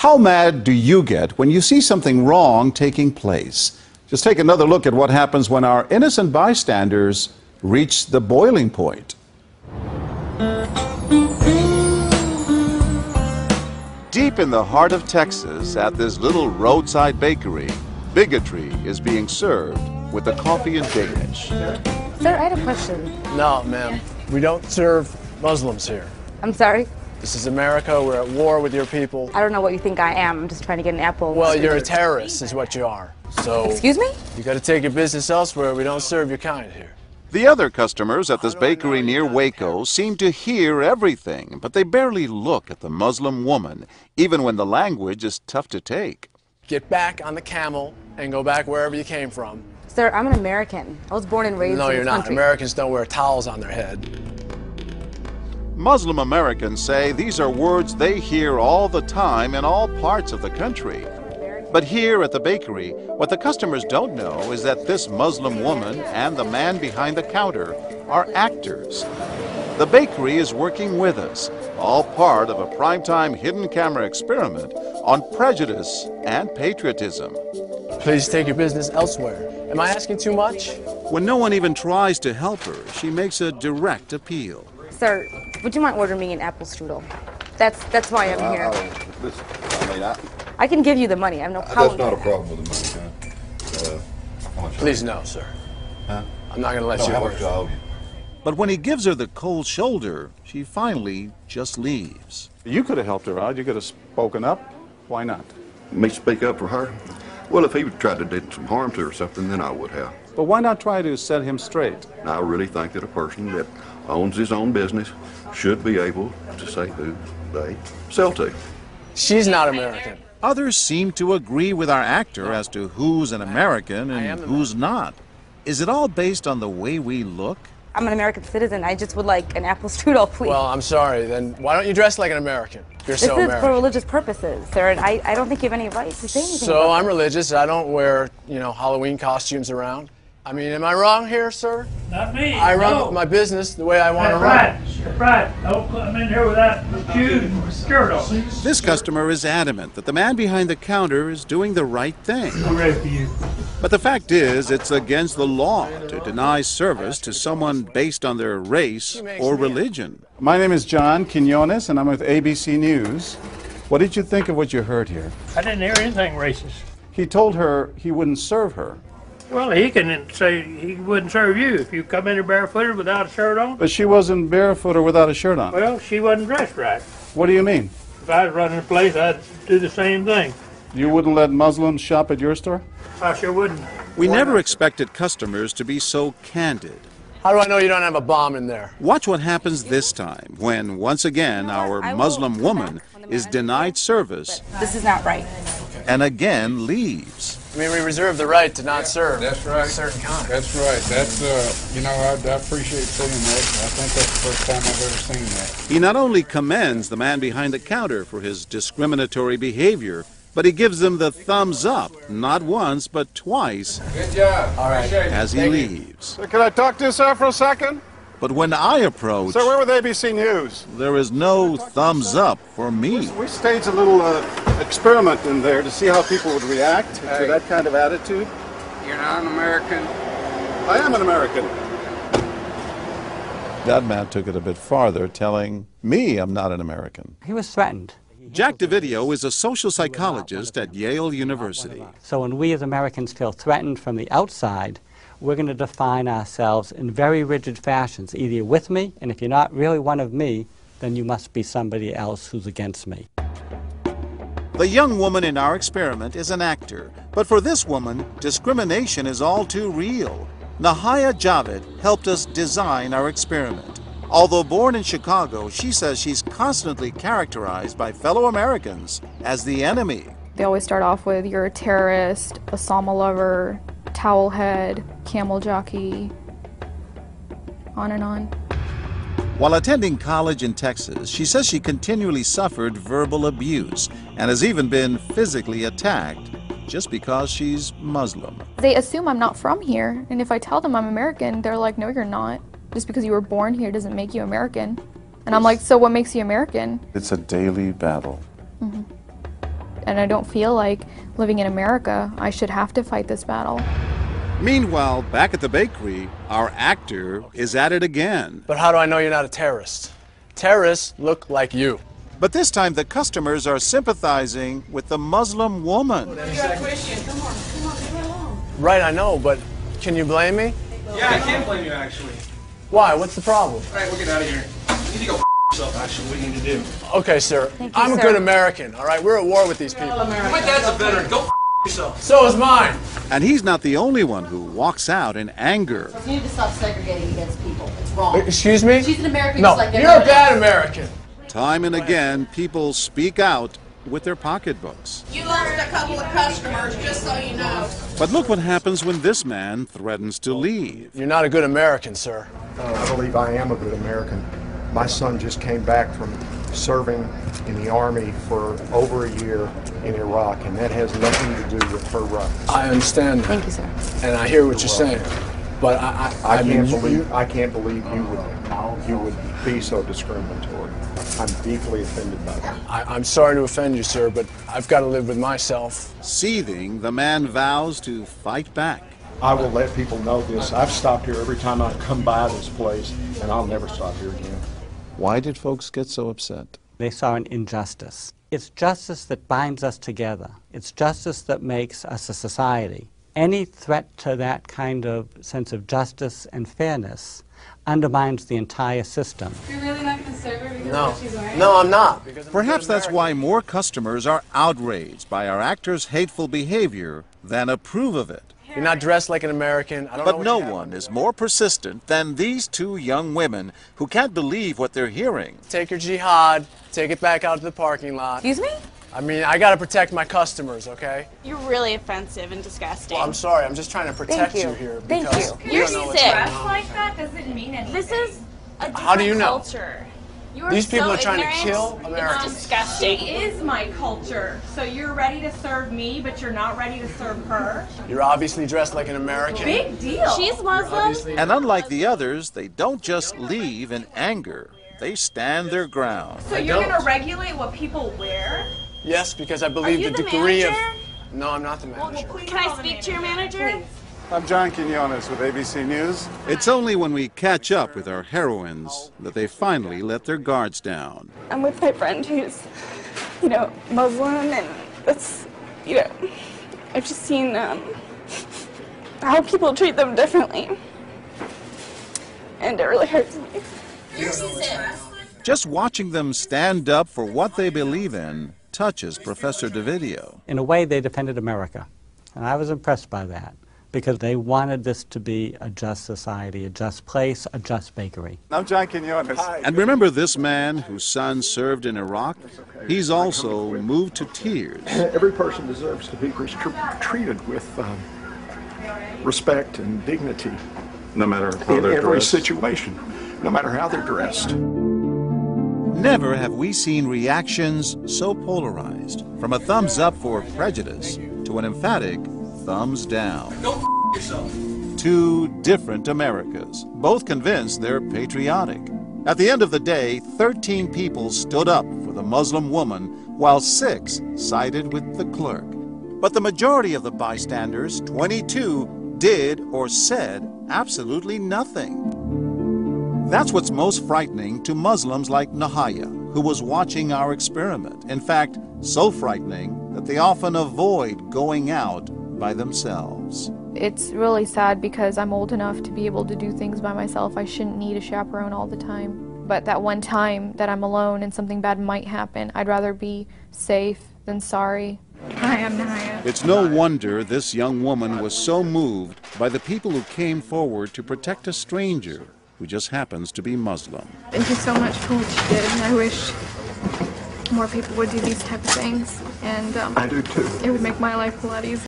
How mad do you get when you see something wrong taking place? Just take another look at what happens when our innocent bystanders reach the boiling point. Deep in the heart of Texas, at this little roadside bakery, bigotry is being served with the coffee and Danish. Sir, I had a question. No, ma'am. We don't serve Muslims here. I'm sorry? This is America. We're at war with your people. I don't know what you think I am. I'm just trying to get an apple. Well, you're a terrorist is what you are. So... Excuse me? You got to take your business elsewhere. We don't serve your kind here. The other customers at this bakery near Waco seem to hear everything, but they barely look at the Muslim woman, even when the language is tough to take. Get back on the camel and go back wherever you came from. Sir, I'm an American. I was born and raised in this country. No, you're not. Americans don't wear towels on their head. Muslim Americans say these are words they hear all the time in all parts of the country. But here at the bakery, what the customers don't know is that this Muslim woman and the man behind the counter are actors. The bakery is working with us, all part of a primetime hidden camera experiment on prejudice and patriotism. Please take your business elsewhere. Am I asking too much? When no one even tries to help her, she makes a direct appeal. Sir, would you mind ordering me an apple strudel? That's why I'm here. I can give you the money. I have no problem. That's not a problem with the money, huh? Please no, sir. Huh? I'm not going to let you how work. much do I owe you? But when he gives her the cold shoulder, she finally just leaves. You could have helped her out. You could have spoken up. Why not? Me speak up for her? Well, if he would try to do some harm to her or something, then I would have. But why not try to set him straight? I really think that a person that owns his own business should be able to say who they sell to. She's not American. Others seem to agree with our actor as to who's an American and who's not. Is it all based on the way we look? I'm an American citizen. I just would like an apple strudel, please. Well, I'm sorry. Then why don't you dress like an American? You're so This is American. for religious purposes, sir, and I don't think you have any right to say anything So about I'm religious. I don't wear, Halloween costumes around. I mean, am I wrong here, sir? Not me. I run my business the way I want to run. That's right. Don't come in here without shoes and skirt on. This customer is adamant that the man behind the counter is doing the right thing. I'm ready for you. But the fact is, it's against the law to deny service to someone based on their race or religion. My name is John Quinones, and I'm with ABC News. What did you think of what you heard here? I didn't hear anything racist. He told her he wouldn't serve her. Well, he can say he wouldn't serve you if you come in here barefooted without a shirt on. But she wasn't barefoot or without a shirt on. Well, she wasn't dressed right. What do you mean? If I was running a place, I'd do the same thing. You wouldn't let Muslims shop at your store? I sure wouldn't. We never expected customers to be so candid. How do I know you don't have a bomb in there? Watch what happens this time when, once again, our Muslim woman is denied service. This is not right. And again leaves. I mean, we reserve the right to not serve. That's right. A certain kind. That's right. That's, I appreciate seeing that. I think that's the first time I've ever seen that. He not only commends the man behind the counter for his discriminatory behavior, but he gives him the thumbs up, not once, but twice, Good job. All right. as he leaves. Sir, can I talk to you, sir, for a second? But when I approach, Sir, we're with ABC News. there is no thumbs up for me. We staged a little experiment in there to see how people would react to that kind of attitude. You're not an American. I am an American. That man took it a bit farther, telling me I'm not an American. He was threatened. Jack DeVideo is a social psychologist at Yale University. So when we as Americans feel threatened from the outside, we're going to define ourselves in very rigid fashions. Either you're with me, and if you're not really one of me, then you must be somebody else who's against me. The young woman in our experiment is an actor, but for this woman, discrimination is all too real. Nahaya Javed helped us design our experiment. Although born in Chicago, she says she's constantly characterized by fellow Americans as the enemy. They always start off with, you're a terrorist, Osama lover, towel head, camel jockey, on and on. While attending college in Texas, she says she continually suffered verbal abuse and has even been physically attacked just because she's Muslim. They assume I'm not from here, and if I tell them I'm American, they're like, no, you're not. Just because you were born here doesn't make you American. And I'm like, so what makes you American? It's a daily battle. And I don't feel like living in America, I should have to fight this battle. Meanwhile, back at the bakery, our actor is at it again. But how do I know you're not a terrorist? Terrorists look like you. But this time the customers are sympathizing with the Muslim woman. Right, I know, but can you blame me? Yeah, I can't blame you, actually. Why? What's the problem? All right, we'll get out of here. You need to go yourself, actually. What do you need to do? Okay, sir. Thank you, I'm a sir. good American, all right? We're at war with these people. My dad's a veteran. Go yourself. So is mine. And he's not the only one who walks out in anger. You need to stop segregating against people. It's wrong. Excuse me? She's an American No, just like you're everybody a bad else. American. Time and again, people speak out with their pocketbooks. You lost a couple of customers, just so you know. But look what happens when this man threatens to leave. You're not a good American, sir. I believe I am a good American. My son just came back from serving in the Army for over a year in Iraq, and that has nothing to do with her rights. I understand that. Thank you, sir. And I hear what you're saying. But I can't believe you would be so discriminatory. I'm deeply offended by that. I'm sorry to offend you, sir, but I've got to live with myself. Seething, the man vows to fight back. I will let people know this. I've stopped here every time I come by this place, and I'll never stop here again. Why did folks get so upset? They saw an injustice. It's justice that binds us together. It's justice that makes us a society. Any threat to that kind of sense of justice and fairness undermines the entire system. You're really not going to serve her because of what she's wearing? No, I'm not. Perhaps that's why more customers are outraged by our actor's hateful behavior than approve of it. You're not dressed like an American. I don't know But what no you have one is more persistent than these two young women who can't believe what they're hearing. Take your jihad, take it back out to the parking lot. Excuse me? I mean, I got to protect my customers, okay? You're really offensive and disgusting. Well, I'm sorry. I'm just trying to protect Thank you. you here. Thank because you. we You're don't know what's sick. going Dress on. like that doesn't mean anything. This is a different How do you know? culture. You are These people so are trying to ignorant. kill Americans. It's disgusting. She is my culture. So you're ready to serve me, but you're not ready to serve her? You're obviously dressed like an American. Big deal. She's Muslim. And unlike the others, they don't just leave in anger. They stand their ground. So you're going to regulate what people wear? Yes, because I Are believe you the the degree manager? of... No, I'm not the manager. Can I speak to your manager? Please. I'm John Quinones with ABC News. It's only when we catch up with our heroines that they finally let their guards down. I'm with my friend who's, Muslim, and that's, I've just seen how people treat them differently, and it really hurts me. Just watching them stand up for what they believe in touches Professor DeVideo. In a way, they defended America, and I was impressed by that, because they wanted this to be a just society, a just place, a just bakery. I'm John Quinones. And remember this man whose son served in Iraq? He's also moved to tears. Every person deserves to be treated with respect and dignity. No matter how In they're every dressed. situation, no matter how they're dressed. Never have we seen reactions so polarized, from a thumbs up for prejudice to an emphatic thumbs down. Go yourself. Two different Americas, both convinced they're patriotic. At the end of the day, 13 people stood up for the Muslim woman, while 6 sided with the clerk. But the majority of the bystanders, 22, did or said absolutely nothing. That's what's most frightening to Muslims like Nahaya, who was watching our experiment. In fact, so frightening that they often avoid going out by themselves. It's really sad because I'm old enough to be able to do things by myself. I shouldn't need a chaperone all the time. But that one time that I'm alone and something bad might happen, I'd rather be safe than sorry. Hi, I'm Nahaya. It's no wonder this young woman was so moved by the people who came forward to protect a stranger who just happens to be Muslim. Thank you so much for what you did, and I wish more people would do these type of things. And I do too. it would make my life a lot easier.